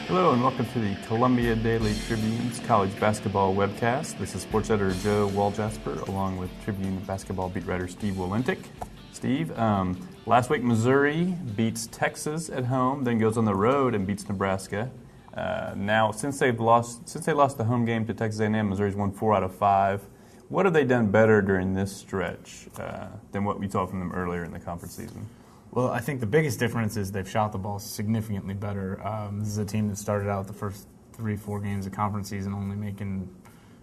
Hello and welcome to the Columbia Daily Tribune's college basketball webcast. This is sports editor Joe Walljasper along with Tribune basketball beat writer Steve Walentik. Steve, last week Missouri beats Texas at home, then goes on the road and beats Nebraska. Now, since they lost the home game to Texas A&M, Missouri's won 4 out of 5. What have they done better during this stretch than what we saw from them earlier in the conference season? Well, I think the biggest difference is they've shot the ball significantly better. This is a team that started out the first 3-4 games of conference season only making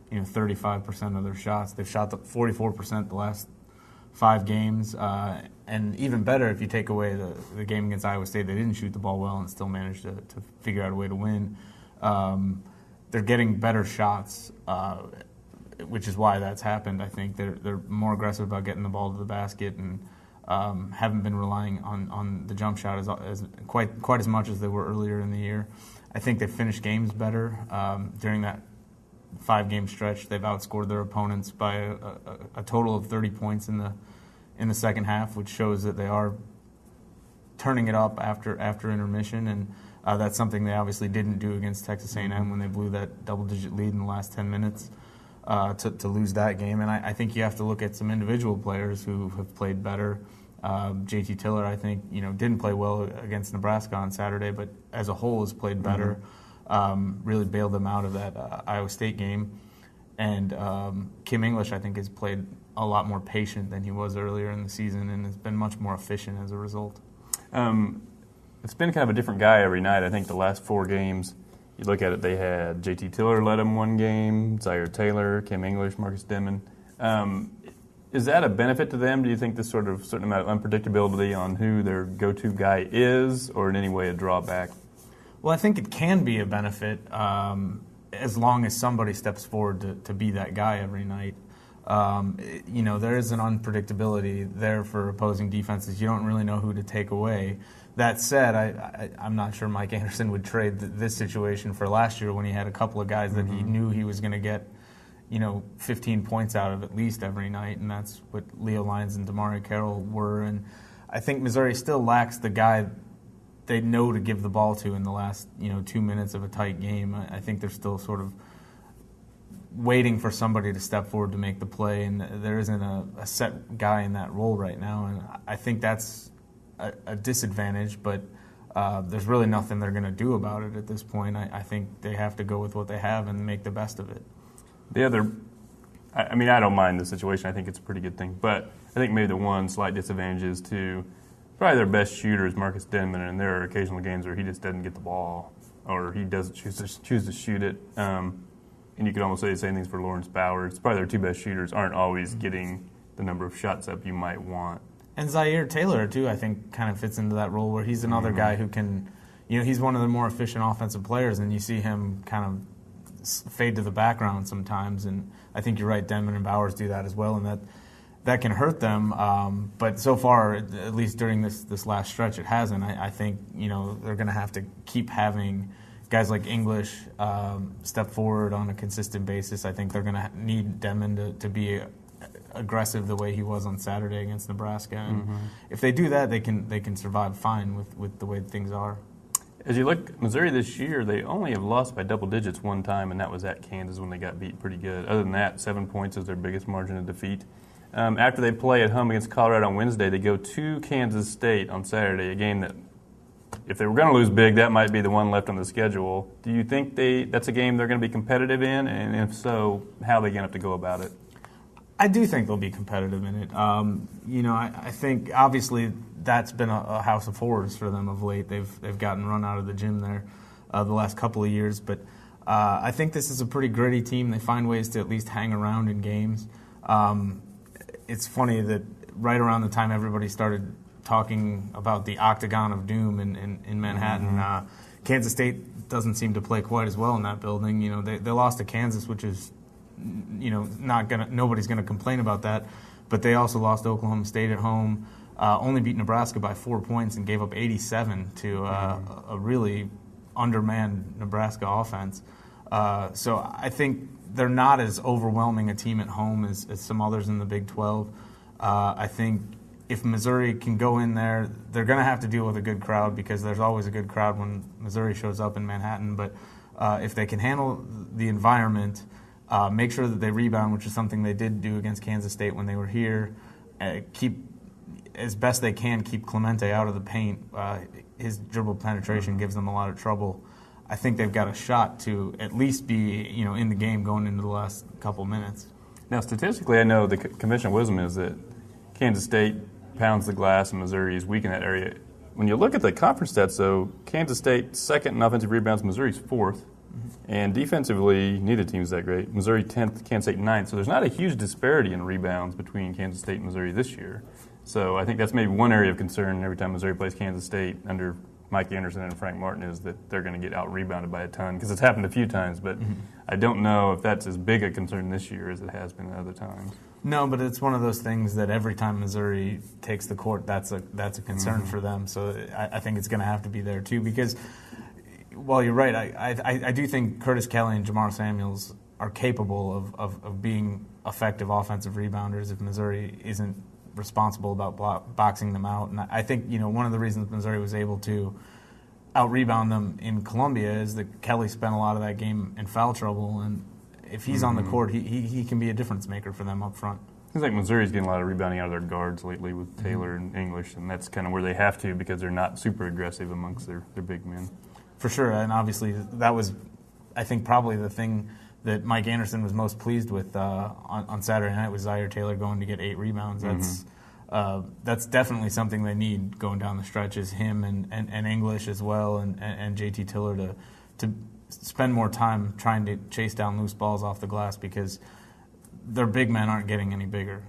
35% of their shots. They've shot 44% the last 5 games. And even better, if you take away the game against Iowa State, they didn't shoot the ball well and still managed to figure out a way to win. They're getting better shots, which is why that's happened. I think they're more aggressive about getting the ball to the basket and haven't been relying on the jump shot as quite as much as they were earlier in the year. I think they finished games better during that 5-game stretch. They've outscored their opponents by a total of 30 points in the second half, which shows that they are turning it up after intermission, and that's something they obviously didn't do against Texas A&M when they blew that double-digit lead in the last 10 minutes to lose that game. And I think you have to look at some individual players who have played better. JT Tiller, I think, didn't play well against Nebraska on Saturday, but as a whole has played better. Really bailed them out of that Iowa State game. And Kim English, I think, has played a lot more patient than he was earlier in the season and has been much more efficient as a result. It's been kind of a different guy every night. I think the last 4 games, you look at it, they had JT Tiller led them one game, Zaire Taylor, Kim English, Marcus Denman. Is that a benefit to them? Do you think this sort of certain amount of unpredictability on who their go-to guy is, or in any way a drawback? Well, I think it can be a benefit as long as somebody steps forward to be that guy every night. There is an unpredictability there for opposing defenses. You don't really know who to take away. That said, I'm not sure Mike Anderson would trade this situation for last year when he had a couple of guys that he knew he was going to get 15 points out of at least every night, and that's what Leo Lyons and Damari Carroll were. And I think Missouri still lacks the guy they know to give the ball to in the last 2 minutes of a tight game. I think they're still sort of waiting for somebody to step forward to make the play, and there isn't a set guy in that role right now. And I think that's a disadvantage, but there's really nothing they're going to do about it at this point. I think they have to go with what they have and make the best of it. I don't mind the situation. I think it's a pretty good thing. But I think maybe the one slight disadvantage is to probably their best shooter is Marcus Denman, and there are occasional games where he just doesn't get the ball or he doesn't choose to shoot it. And you could almost say the same things for Lawrence Bowers. Probably their 2 best shooters aren't always getting the number of shots up you might want. And Zaire Taylor, too, I think kind of fits into that role where he's another guy who can, he's one of the more efficient offensive players, and you see him kind of fade to the background sometimes, and I think you're right, Denman and Bowers do that as well, and that can hurt them, but so far, at least during this last stretch, it hasn't. I think they're going to have to keep having guys like English step forward on a consistent basis. I think they're going to need Denman to be aggressive the way he was on Saturday against Nebraska, and if they do that, they can survive fine with the way things are. As you look, Missouri this year, they only have lost by double digits one time, and that was at Kansas when they got beat pretty good. Other than that, 7 points is their biggest margin of defeat. After they play at home against Colorado on Wednesday, they go to Kansas State on Saturday, a game that, if they were going to lose big, that might be the one left on the schedule. Do you think that's a game they're going to be competitive in? And if so, how are they going to have to go about it? I do think they'll be competitive in it. I think obviously that's been a house of horrors for them of late. They've gotten run out of the gym there the last couple of years. But I think this is a pretty gritty team. They find ways to at least hang around in games. It's funny that right around the time everybody started talking about the Octagon of Doom in Manhattan, Kansas State doesn't seem to play quite as well in that building. They lost to Kansas, which is nobody's gonna complain about that, but they also lost to Oklahoma State at home, only beat Nebraska by 4 points and gave up 87 to a really undermanned Nebraska offense. So I think they're not as overwhelming a team at home as some others in the Big 12. I think if Missouri can go in there, they're going to have to deal with a good crowd because there's always a good crowd when Missouri shows up in Manhattan. But if they can handle the environment, make sure that they rebound, which is something they did do against Kansas State when they were here, keep as best they can, keep Clemente out of the paint. His dribble penetration gives them a lot of trouble. I think they've got a shot to at least be, in the game going into the last couple minutes. Now, statistically, I know the conventional wisdom is that Kansas State pounds the glass and Missouri is weak in that area. When you look at the conference stats, though, Kansas State second in offensive rebounds, Missouri's fourth. And defensively, neither team's that great. Missouri 10th, Kansas State 9th. So there's not a huge disparity in rebounds between Kansas State and Missouri this year. So I think that's maybe one area of concern every time Missouri plays Kansas State under Mike Anderson and Frank Martin is that they're going to get out-rebounded by a ton because it's happened a few times. But I don't know if that's as big a concern this year as it has been at other times. No, but it's one of those things that every time Missouri takes the court, that's a concern for them. So I think it's going to have to be there too because – well, you're right. I do think Curtis Kelly and Jamar Samuels are capable of being effective offensive rebounders if Missouri isn't responsible about boxing them out. And I think, one of the reasons Missouri was able to out-rebound them in Columbia is that Kelly spent a lot of that game in foul trouble. And if he's on the court, he can be a difference maker for them up front. Seems like Missouri's getting a lot of rebounding out of their guards lately with Taylor and English, and that's kind of where they have to because they're not super aggressive amongst their big men. For sure, and obviously that was, I think, probably the thing that Mike Anderson was most pleased with on Saturday night was Zaire Taylor going to get 8 rebounds. That's definitely something they need going down the stretch is him and English as well and JT Tiller to spend more time trying to chase down loose balls off the glass because their big men aren't getting any bigger.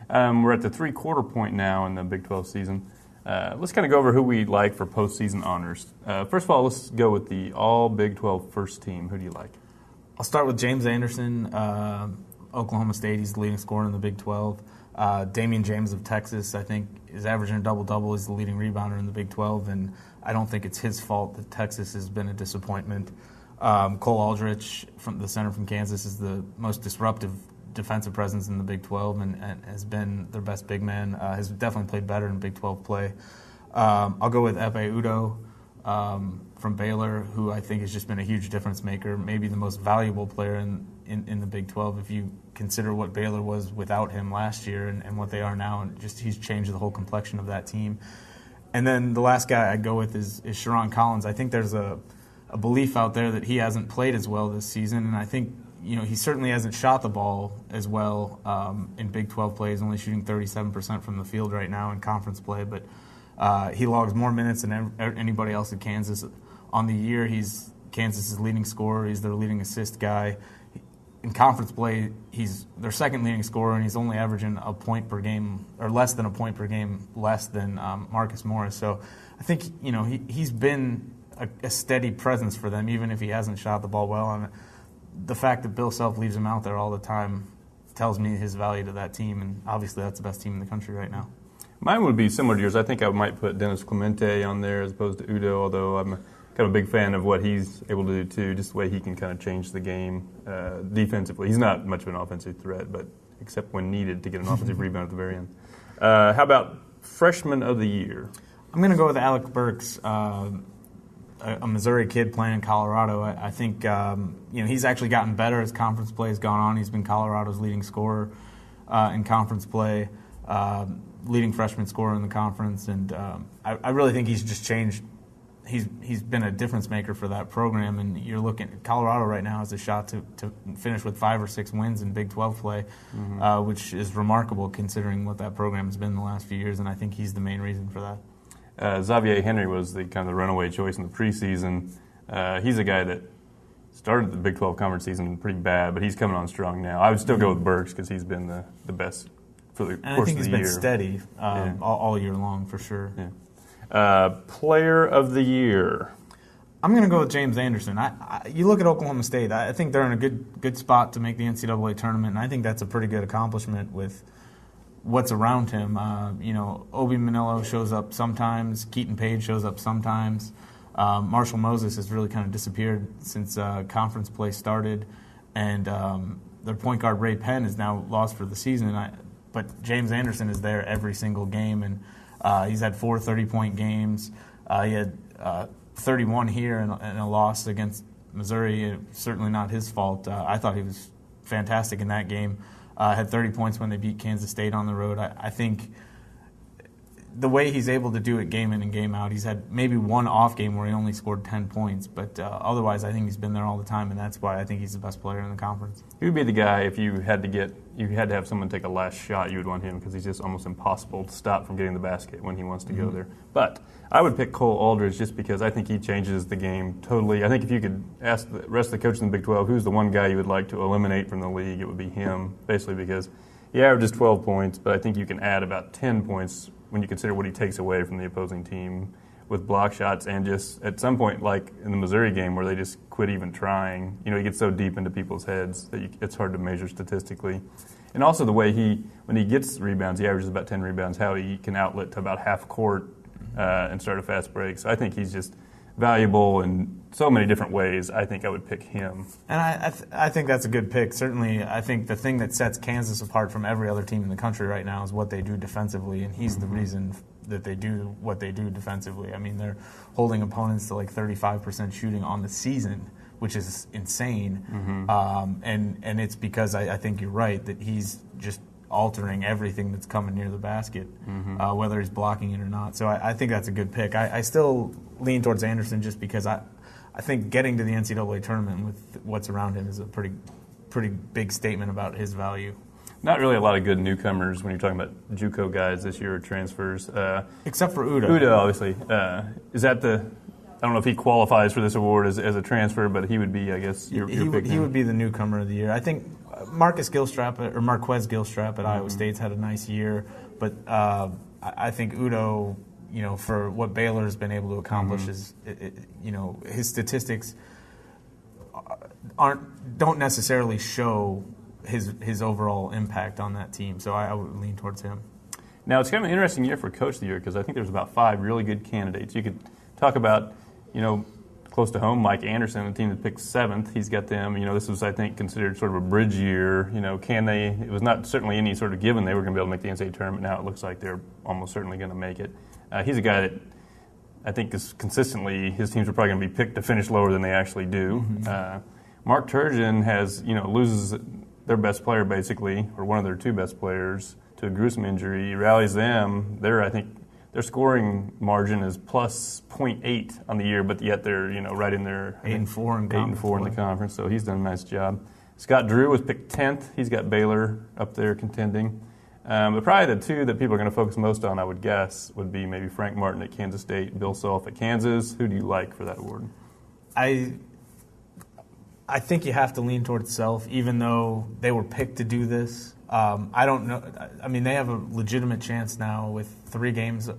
We're at the three-quarter point now in the Big 12 season. Let's kind of go over who we like for postseason honors. First of all, let's go with the all Big 12 first team. Who do you like? I'll start with James Anderson, Oklahoma State. He's the leading scorer in the Big 12. Damian James of Texas, I think, is averaging a double-double. He's the leading rebounder in the Big 12, and I don't think it's his fault that Texas has been a disappointment. Cole Aldrich, from the center from Kansas, is the most disruptive defensive presence in the Big 12 and has been their best big man. Has definitely played better in Big 12 play. I'll go with Epe Udoh from Baylor, who I think has just been a huge difference maker, maybe the most valuable player in the Big 12 if you consider what Baylor was without him last year and what they are now. And just he's changed the whole complexion of that team. And then the last guy I'd go with is Sherron Collins. I think there's a belief out there that he hasn't played as well this season, and I think he certainly hasn't shot the ball as well in Big 12 play. He's only shooting 37% from the field right now in conference play, but he logs more minutes than anybody else at Kansas. On the year, he's Kansas' leading scorer. He's their leading assist guy. In conference play, he's their second leading scorer, and he's only averaging a point per game, or less than a point per game, less than Marcus Morris. So I think he's been a steady presence for them, even if he hasn't shot the ball well. And the fact that Bill Self leaves him out there all the time tells me his value to that team, and obviously that's the best team in the country right now. Mine would be similar to yours. I think I might put Dennis Clemente on there as opposed to Udoh, although I'm kind of a big fan of what he's able to do too, just the way he can kind of change the game defensively. He's not much of an offensive threat, but except when needed to get an offensive rebound at the very end. How about Freshman of the Year? I'm going to go with Alec Burks, a Missouri kid playing in Colorado. I think he's actually gotten better as conference play has gone on. He's been Colorado's leading scorer in conference play, leading freshman scorer in the conference, and I really think he's just changed. He's been a difference maker for that program, and you're looking at Colorado right now has a shot to finish with 5 or 6 wins in Big 12 play, which is remarkable considering what that program has been the last few years, and I think he's the main reason for that. Xavier Henry was the kind of the runaway choice in the preseason. He's a guy that started the Big 12 conference season pretty bad, but he's coming on strong now. I would still go with Burks because he's been the best for the course of the year. I think he's been steady all year long for sure. Yeah. Player of the Year. I'm going to go with James Anderson. You look at Oklahoma State. I think they're in a good spot to make the NCAA tournament, and I think that's a pretty good accomplishment with what's around him. Obi Manillo shows up sometimes. Keaton Page shows up sometimes. Marshall Moses has really kind of disappeared since conference play started, and their point guard Ray Penn is now lost for the season. but James Anderson is there every single game, and he's had 4 30-point games. He had 31 here in a loss against Missouri. Certainly not his fault. I thought he was fantastic in that game. Had 30 points when they beat Kansas State on the road. I think the way he's able to do it game in and game out, he's had maybe one off game where he only scored 10 points, but otherwise I think he's been there all the time, and that's why I think he's the best player in the conference. He would be the guy if you had to have someone take a last shot, you would want him because he's just almost impossible to stop from getting the basket when he wants to go there. But I would pick Cole Aldridge just because I think he changes the game totally. I think if you could ask the rest of the coaches in the Big 12 who's the one guy you would like to eliminate from the league, it would be him, basically because he averages 12 points, but I think you can add about 10 points when you consider what he takes away from the opposing team with block shots and just at some point, like in the Missouri game where they just quit even trying, he gets so deep into people's heads that it's hard to measure statistically. And also the way when he gets rebounds, he averages about 10 rebounds, how he can outlet to about half court and start a fast break. So I think he's just valuable in so many different ways. I think I would pick him. And I think that's a good pick. Certainly, I think the thing that sets Kansas apart from every other team in the country right now is what they do defensively, and he's the reason that they do what they do defensively. I mean, they're holding opponents to like 35% shooting on the season, which is insane. And it's because I think you're right that he's just altering everything that's coming near the basket, whether he's blocking it or not. So I think that's a good pick. I still lean towards Anderson just because I think getting to the NCAA tournament with what's around him is a pretty big statement about his value. Not really a lot of good newcomers when you're talking about JUCO guys this year or transfers. Except for Udo. Udo, obviously. Is that I don't know if he qualifies for this award as a transfer, but he would be, I guess, your pick. He would be the newcomer of the year. I think Marquez Gilstrap at Iowa State's had a nice year, but I think Udo, for what Baylor's been able to accomplish is, his statistics don't necessarily show his overall impact on that team. So I would lean towards him. Now it's kind of an interesting year for Coach of the Year because I think there's about 5 really good candidates. You could talk about, close to home, Mike Anderson, the team that picked 7th. He's got them. This was, I think, considered sort of a bridge year. Can they? It was not certainly any sort of given they were going to be able to make the NCAA tournament. Now it looks like they're almost certainly going to make it. He's a guy that I think is consistently his teams are probably going to be picked to finish lower than they actually do. Mark Turgeon loses their best player basically, or one of their 2 best players to a gruesome injury. He rallies them. Their scoring margin is plus 0.8 on the year, but yet they're right in there 8-4 in the conference. So he's done a nice job. Scott Drew was picked 10th. He's got Baylor up there contending. But probably the 2 that people are going to focus most on, I would guess, would be maybe Frank Martin at Kansas State, Bill Self at Kansas. Who do you like for that award? I think you have to lean towards Self, even though they were picked to do this. I don't know. I mean, they have a legitimate chance now with 3 games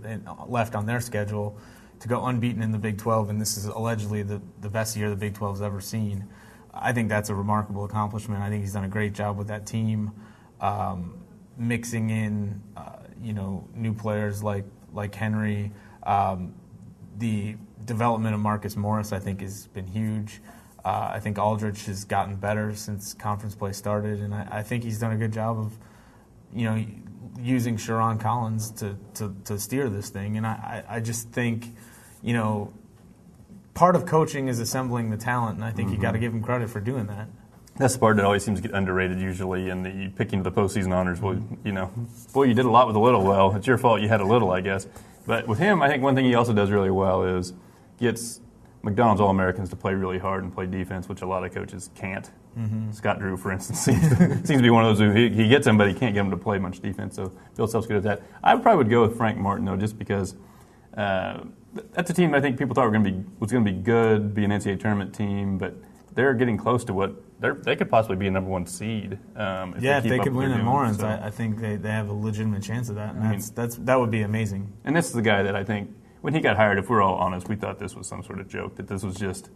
left on their schedule to go unbeaten in the Big 12, and this is allegedly the best year the Big 12's ever seen. I think that's a remarkable accomplishment. I think he's done a great job with that team, mixing in, new players like Henry. The development of Marcus Morris, I think, has been huge. I think Aldridge has gotten better since conference play started, and I think he's done a good job of, using Sharon Collins to steer this thing. And I just think, part of coaching is assembling the talent, and I think you got to give him credit for doing that. That's the part that always seems to get underrated usually in the picking of the postseason honors. Well, boy, you did a lot with a little. Well, it's your fault you had a little, I guess. But with him, I think one thing he also does really well is gets McDonald's All-Americans to play really hard and play defense, which a lot of coaches can't. Scott Drew, for instance, seems to be one of those who he gets them, but he can't get them to play much defense. So Bill Self's good at that. I probably would go with Frank Martin, though, just because that's a team I think people thought was going to be good, be an NCAA tournament team, but they're getting close to what they could possibly be a number 1 seed. If they could win in Lawrence, I think they have a legitimate chance of that, and that would be amazing. And this is the guy that I think, when he got hired, if we're all honest, we thought this was some sort of joke, that this was just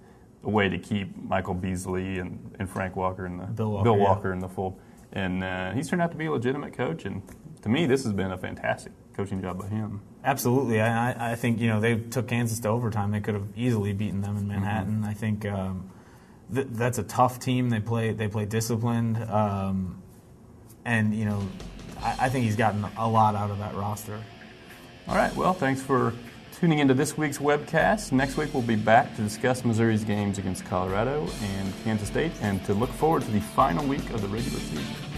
a way to keep Michael Beasley and Frank Walker and Bill Walker in the fold. And he's turned out to be a legitimate coach, and to me, this has been a fantastic coaching job by him. Absolutely. I think, they took Kansas to overtime. They could have easily beaten them in Manhattan. I think that's a tough team. They play disciplined. And, I think he's gotten a lot out of that roster. All right, well, thanks for tuning into this week's webcast. Next week we'll be back to discuss Missouri's games against Colorado and Kansas State and to look forward to the final week of the regular season.